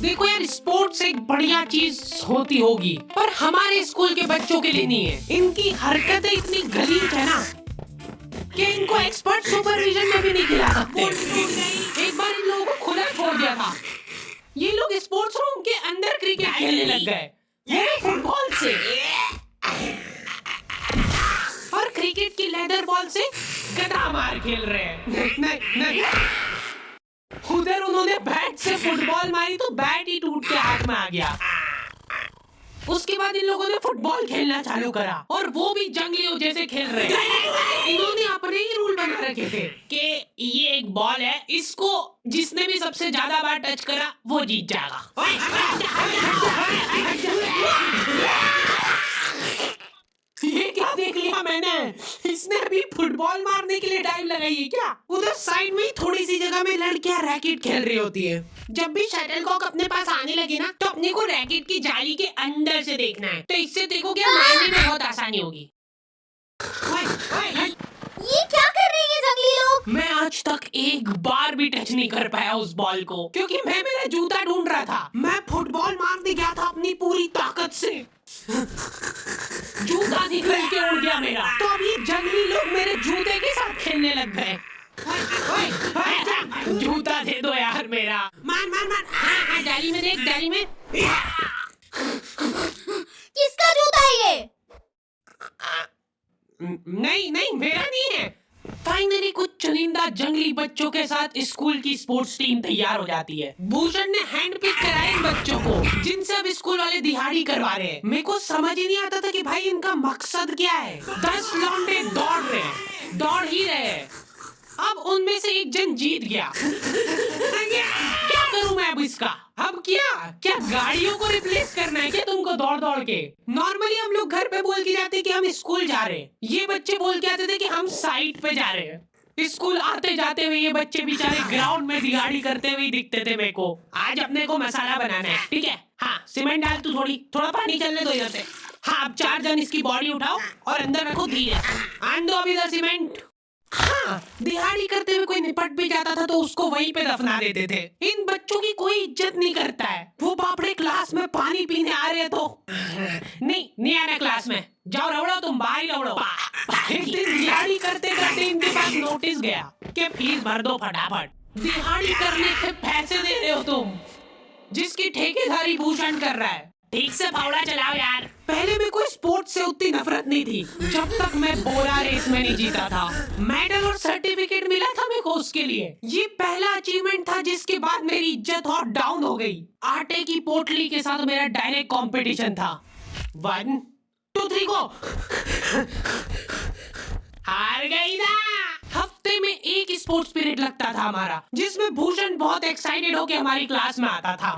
देखो यार, स्पोर्ट्स एक बढ़िया चीज होती होगी, पर हमारे स्कूल के बच्चों के लिए नहीं है। इनकी हरकतें इतनी गलीज है ना कि इनको एक्सपर्ट सुपरविजन में भी नहीं खिला सकते। एक बार इन लोगों को खुला छोड़ दिया था, ये लोग स्पोर्ट्स रूम के अंदर क्रिकेट खेलने लग गए, वो फुटबॉल से, और क्रिकेट की लेदर बॉल से गदा मार खेल रहे हैं। नहीं। उधर उन्होंने बैट से फुटबॉल मारी तो बैट ही टूट के हाथ में आ गया। उसके बाद इन लोगों ने फुटबॉल खेलना चालू करा, और वो भी जंगलियों जैसे खेल रहे हैं। इन्होंने अपने ही रूल बना रखे थे कि ये एक बॉल है, इसको जिसने भी सबसे ज्यादा बार टच करा वो जीत जाएगा। ये क्या देख लिया मैंने, इसने अभी फुटबॉल मारने के लिए डाइव लगाई है क्या? उधर साइड में ही थोड़ी सी जगह में लड़कियां रैकेट खेल रही होती है। जब भी शटलकॉक अपने पास आने लगे ना, तो अपने को रैकेट की जाली के अंदर से देखना है, तो इससे देखो क्या मारने में बहुत आसानी होगी। ये क्या कर रहे हैं जंगली लोग? मैं आज तक एक बार भी टच नहीं कर पाया उस बॉल को, क्योंकि मैं मेरा जूता ढूंढ रहा था। मैं फुटबॉल मारने गया था अपनी पूरी ताकत से, जूता निकल के उड़ गया मेरा, तो अभी जंगली लोग मेरे जूते के साथ खेलने लग गए। जूता दे दो यार मेरा। मार। हाँ, जाली में देख, जाली में। किसका जूता है ये? नहीं मेरा नहीं है। फाइनली कुछ चुनिंदा जंगली बच्चों के साथ स्कूल की स्पोर्ट्स टीम तैयार हो जाती है। भूषण ने हैंड पिक कराया इन बच्चों को, जिनसे अब स्कूल वाले दिहाड़ी करवा रहे हैं। मेरे को समझ ही नहीं आता था कि भाई इनका मकसद क्या है। 10 लौंडे दौड़ ही रहे हैं। अब उनमें से एक जन जीत गया। क्या करूं मैं अब इसका? अब क्या गाड़ियों को रिप्लेस करना है क्या तुमको दौड़ के? नॉर्मली हम लोग घर पे बोल के जाते कि हम स्कूल जा रहे हैं, ये बच्चे बोल के आते थे कि हम साइट पे जा रहे हैं। स्कूल आते जाते हुए ये बच्चे बेचारे ग्राउंड में दिहाड़ी करते हुए दिखते थे मेरे को। आज अपने को मसाला बनाना है, ठीक है? हाँ, सीमेंट डाल तू, थोड़ा पानी चलने दो इधर से। हाँ, अब 4 जन इसकी बॉडी उठाओ और अंदर रखो धीरे। आन दो अभी इधर सीमेंट। हाँ, दिहाड़ी करते हुए कोई निपट भी जाता था तो उसको वहीं पे दफना देते थे। इन बच्चों की कोई इज्जत नहीं करता है। वो बापड़े क्लास में पानी पीने आ रहे तो नहीं आना क्लास में, जाओ रवड़ो, तुम बाहर रवड़ो। एक दिन दिहाड़ी करते इनके पास नोटिस गया कि फीस भर दो फटाफट। दिहाड़ी करने के पैसे दे रहे हो तुम, जिसकी ठेकेदारी भूषण कर रहा है। ठीक से फावड़ा चलाओ यार। पहले में कोई स्पोर्ट्स से उतनी नफरत नहीं थी, जब तक मैं बोरा रेस में नहीं जीता था। मेडल और सर्टिफिकेट मिला था मेरे को उसके लिए। ये पहला अचीवमेंट था जिसके बाद मेरी इज्जत और डाउन हो गई। आटे की पोटली के साथ मेरा डायरेक्ट कंपटीशन था। 1 2 3 गो। हार गई ना। हफ्ते में एक स्पोर्ट्स पीरियड लगता था हमारा, जिसमें भूषण बहुत एक्साइटेड होकर हमारी क्लास में आता था।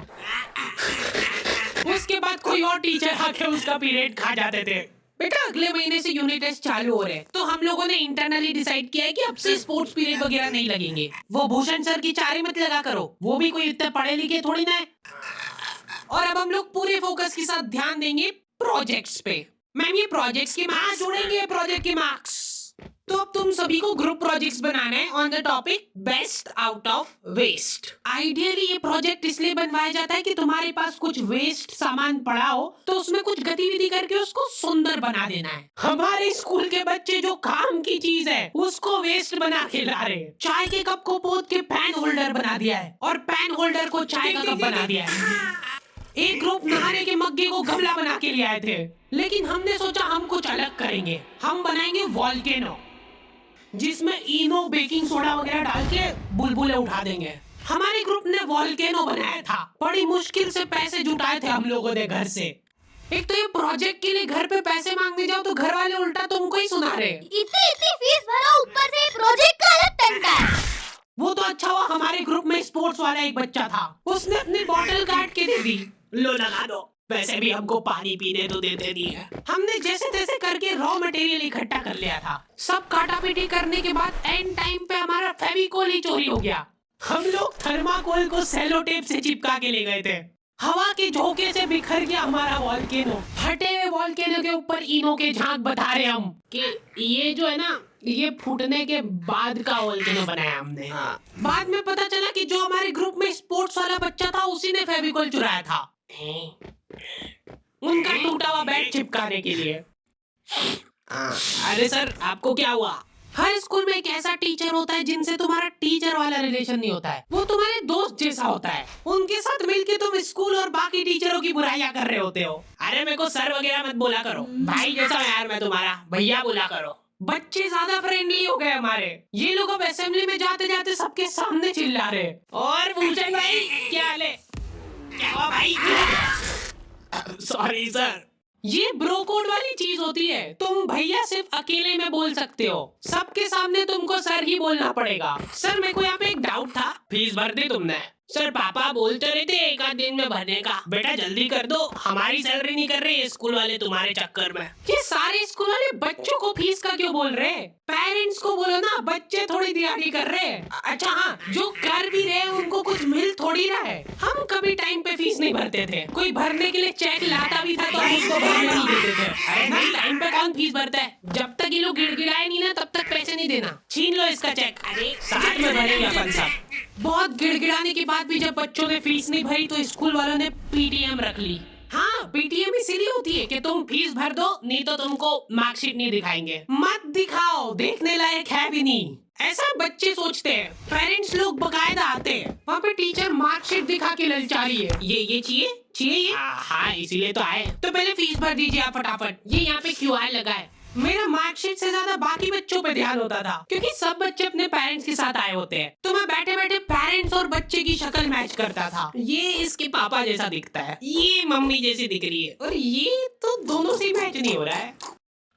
उसके बाद कोई और टीचर आके उसका पीरियड खा जाते थे। बेटा, अगले महीने से यूनिट टेस्ट चालू हो रहे हैं, तो हम लोगों ने इंटरनली डिसाइड किया है कि अब से स्पोर्ट्स पीरियड वगैरह नहीं लगेंगे। वो भूषण सर की चारी मत लगा करो, वो भी कोई इतने पढ़े लिखे थोड़ी ना है। और अब हम लोग पूरे फोकस के साथ ध्यान देंगे प्रोजेक्ट्स पे। मैम, ये प्रोजेक्ट्स के मार्क्स जोड़ेंगे, प्रोजेक्ट के मार्क्स। तो अब तुम सभी को ग्रुप प्रोजेक्ट्स बनाना है on the topic best out of waste. Ideally ये प्रोजेक्ट इसलिए बनवाया जाता है कि तुम्हारे पास कुछ वेस्ट सामान पड़ा हो तो उसमें कुछ गतिविधि करके उसको सुंदर बना देना है। हमारे स्कूल के बच्चे जो काम की चीज है उसको वेस्ट बना के ला रहे हैं। चाय के कप को पोत के पेन होल्डर बना दिया है, और पेन होल्डर को चाय का कप बना दिया है। एक ग्रुप नहाने के मग्गे को गमला बना के ले आए थे, लेकिन हमने सोचा हम कुछ अलग करेंगे। हम बनाएंगे वॉल्केनो, जिसमें इनो बेकिंग सोडा वगैरह डाल के बुलबुले उठा देंगे। हमारे ग्रुप ने वॉल्केनो बनाया था। बड़ी मुश्किल से पैसे जुटाए थे हम लोगों ने घर से। एक तो ये प्रोजेक्ट के लिए घर पे पैसे मांगने जाओ तो घर वाले उल्टा तुमको ही सुना रहे। इतनी फीस भरो, ऊपर से प्रोजेक्ट का अलग टंटा है। वो तो अच्छा हुआ हमारे ग्रुप में स्पोर्ट्स वाला एक बच्चा था, उसने अपनी बोतल काट के दे दी। लो लगा दो, वैसे भी हमको पानी पीने तो देते नहीं है। हमने जैसे तैसे करके रॉ मटेरियल इकट्ठा कर लिया था। सब काटा पीटी करने के बाद एंड टाइम पे हमारा फेविकोल ही चोरी हो गया। हम लोग थर्माकोल को सेलो टेप से चिपका के ले गए थे। हवा के झोंके से बिखर गया हमारा वॉल्केनो। फटे हुए वॉल्केनो के ऊपर इनो के झाग बता रहे हम कि ये जो है ना, ये फूटने के बाद का वोल्केनो बनाया हमने। बाद में पता चला कि जो हमारे ग्रुप में स्पोर्ट्स वाला बच्चा था उसी ने फेविकोल चुराया था उनका टूटा हुआ बैट चिपकाने के लिए। अरे सर, आपको क्या हुआ? हर स्कूल में एक ऐसा टीचर होता है जिनसे तुम्हारा टीचर वाला रिलेशन नहीं होता है, वो तुम्हारे दोस्त जैसा होता है। उनके साथ मिलके तुम स्कूल और बाकी टीचरों की बुराइयां कर रहे होते हो। अरे मेरे को सर वगैरह मत बोला करो, भाई जैसा यार मैं तुम्हारा, भैया बोला करो। बच्चे ज्यादा फ्रेंडली हो गए हमारे। ये लोग अब असेंबली में जाते जाते सबके सामने चिल्ला रहे। और भूषण भाई, क्या हाल है? क्या हुआ भाई? Sorry sir. ये ब्रो कोड वाली चीज होती है। तुम भैया सिर्फ अकेले में बोल सकते हो, सबके सामने तुमको सर ही बोलना पड़ेगा। सर, मेरे को यहाँ पे एक डाउट था। फीस भर दी तुमने? सर, पापा बोलते रहे थे एक आध दिन में भरने का। बेटा जल्दी कर दो, हमारी सैलरी नहीं कर रहे स्कूल वाले तुम्हारे चक्कर में। ये सारे स्कूल वाले बच्चों को फीस का क्यों बोल रहे? पेरेंट्स को बोलो ना, बच्चे थोड़ी दिहाड़ी कर रहे। अच्छा हाँ, जो कर भी रहे उनको कुछ मिल थोड़ी रहा है। हम कभी टाइम पे फीस नहीं भरते थे। कोई भरने के लिए चेक लाता भी था तो हम उसको भरने नहीं देते थे। अरे भाई, टाइम पे कौन फीस भरता है? जब तक ये लोग गिड़गिड़ाए नहीं ना तब तक पैसे नहीं देना। छीन लो इसका चेक। अरे साथ में भरेंगे अपन सब। बहुत गिड़गिड़ाने के बाद भी जब बच्चों ने फीस नहीं भरी तो स्कूल वालों ने पीटीएम रख ली। हाँ, पीटीएम इसीलिए होती है कि तुम फीस भर दो, नहीं तो तुमको मार्कशीट नहीं दिखाएंगे। मत दिखाओ, देखने लायक है भी नहीं। ऐसा बच्चे सोचते हैं। पेरेंट्स लोग बकायदा आते हैं, वहाँ पे टीचर मार्कशीट दिखा के ललचा रही है। ये चाहिए ये? हाँ, इसीलिए तो आए। तो पहले फीस भर दीजिए आप फटाफट। ये यहाँ पे क्यूआर लगा है। मेरा मार्कशीट से ज्यादा बाकी बच्चों पे ध्यान होता था, क्योंकि सब बच्चे अपने पेरेंट्स के साथ आए होते हैं। तो मैं बैठे बैठे पेरेंट्स और बच्चे की शक्ल मैच करता था। ये इसके पापा जैसा दिखता है, ये मम्मी जैसी दिख रही है, और ये तो दोनों से मैच नहीं हो रहा है।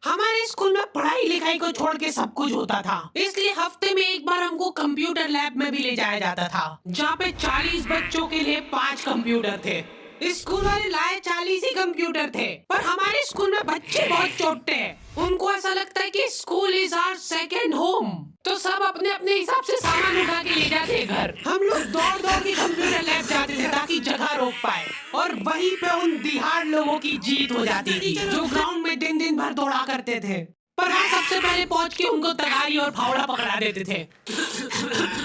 हमारे स्कूल में पढ़ाई लिखाई को छोड़ के सब कुछ होता था, इसलिए हफ्ते में एक बार हमको कंप्यूटर लैब में भी ले जाया जाता था, जहाँ पे 40 बच्चों के लिए 5 कंप्यूटर थे। स्कूल वाले लाए 40 ही कंप्यूटर थे, पर हमारे स्कूल में बच्चे बहुत छोटे हैं। उनको ऐसा लगता है कि school is our second home, तो सब अपने अपने हिसाब से सामान उठा के ले जाते घर। हम लोग दौड़ दौड़ के कंप्यूटर लैब जाते थे ताकि जगह रोक पाए, और वहीं पे उन दिहाड़ लोगों की जीत हो जाती थी जो ग्राउंड में दिन दिन भर दौड़ा करते थे। पर हम सबसे पहले पहुंच के उनको तगारी और फावड़ा पकड़ा देते थे।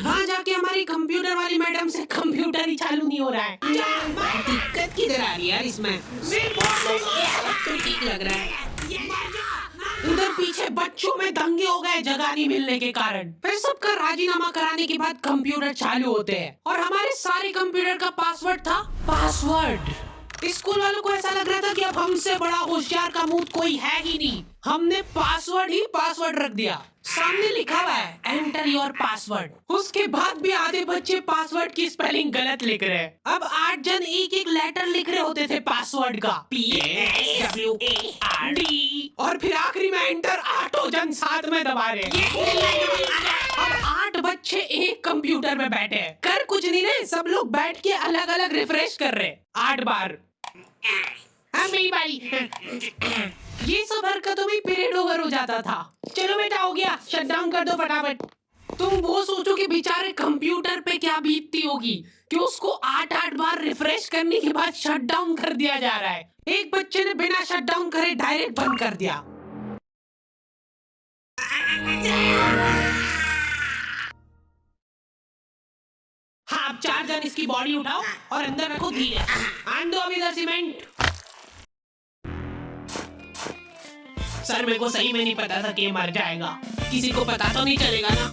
वहाँ जाके हमारी कंप्यूटर वाली मैडम से कंप्यूटर ही चालू नहीं हो रहा है। दिक्कत किधर आ रही है यार इसमें? तो ठीक लग रहा है। उधर पीछे बच्चों में दंगे हो गए जगह नहीं मिलने के कारण। फिर सबका राजीनामा कराने के बाद कंप्यूटर चालू होते हैं, और हमारे सारे कंप्यूटर का पासवर्ड था पासवर्ड। स्कूल वालों को ऐसा लग रहा था कि अब हमसे बड़ा होशियार का मुंह कोई है ही नहीं। हमने पासवर्ड ही पासवर्ड रख दिया। सामने लिखा हुआ है एंटर योर पासवर्ड। उसके बाद भी आधे बच्चे पासवर्ड की स्पेलिंग गलत लिख रहे हैं। अब 8 जन एक एक लेटर लिख रहे होते थे पासवर्ड का, PSWARD, और फिर आखिरी में एंटर 8 जन साथ में दबा रहे। अब 8 बच्चे एक कंप्यूटर में बैठे हैं, कर कुछ नहीं रहे, सब लोग बैठ के अलग अलग रिफ्रेश कर रहे 8 बार। मेरी बारी। ये सब हरकतों में पीरियड ओवर हो जाता था। चलो बेटा, हो गया, शट डाउन कर दो फटाफट। तुम वो सोचो कि बेचारे कंप्यूटर पे क्या बीतती होगी कि उसको 8 बार रिफ्रेश करने के बाद शट डाउन कर दिया जा रहा है। एक बच्चे ने बिना शट डाउन करे डायरेक्ट बंद कर दिया। हाँ, अब 4 जन इसकी बॉडी उठाओ और अंदर रखो धीरे। आन दो अभी इधर सीमेंट। सर, मेरे को सही में नहीं पता था कि ये मर जाएगा। किसी को पता तो नहीं चलेगा ना?